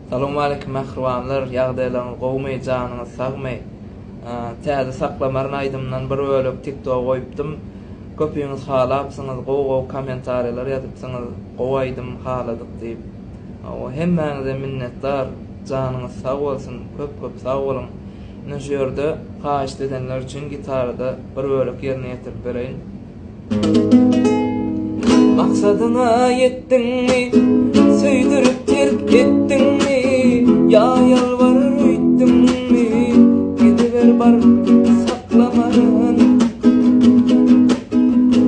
Salamu aleykum mahruamlar, ýagdaýlaryňyz gowmay, janyňyz sagmay. Täze saklamaryny aýdymdan bir bölek TikTok goýupdym. Köpüňiz halapsyňyz, gow kommentariýalar ýazypsyňyz, gowaýdym, haladyk diýip. O hemmäňize minnetdar, janyňyz sag bolsun, köp sag bolun. Ine şu ýerde haýyş edenler üçin gitarada bir bölek ýerine ýetirip bereýin. Maksadyna ýetdiňmi? Söýdürüp terk etdiňmi? Ya yalvarar öýtdiňmi? Gidiver bar saklamaryn.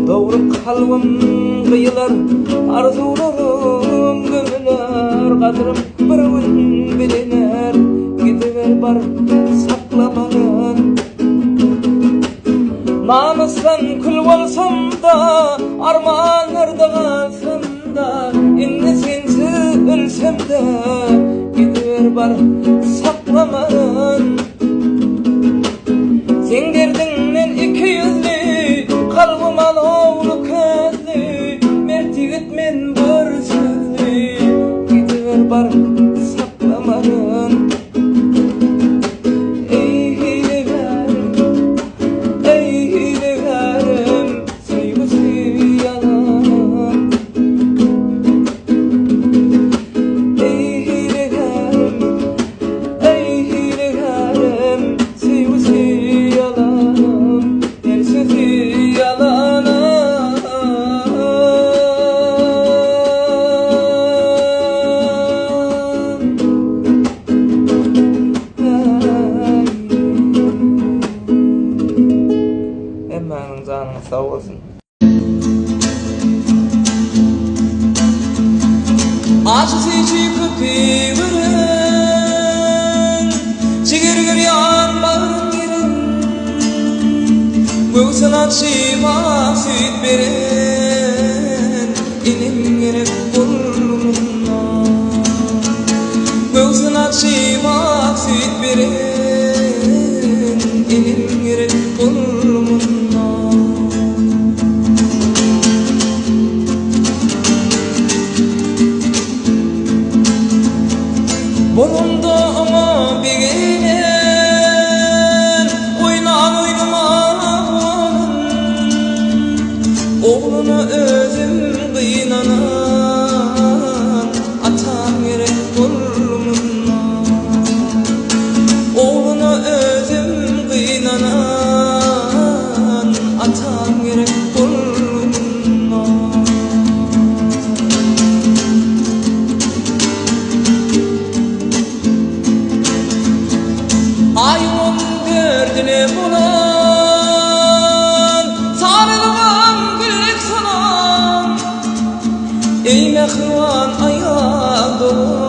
Dogry kalbym gyýylar, arzularym gömüler, gadrym bir gün bilener. Gidiver bar saklamaryn. Namusdan kül bolsam da, armanlarda galsam da, inni sensiz ölsem de, gidiver bar saklamaryn. Sen derdiňden iki ýüzli, kalbym alawly közli, mert ýigit men bir sözli, gidiver bar saklamaryn. Janyňyz sag bolsun. Aşyky köpegiň, çigirgir ýanmagyň girin, göwsüne şifa süýt beren, inin gerek bolmuna. Göwsüne şifa süýt beren, inin gerek bolmuna. Bolumda ama begenen, oynamagyň, oğluna özüm gıynanan, atam gerek bolmuna. Oğluna özüm gıynanan, atam gerek bolmuna. Aýyň gördüne bulan, sarylgam güllek sanan, ey mehriban aýal dost.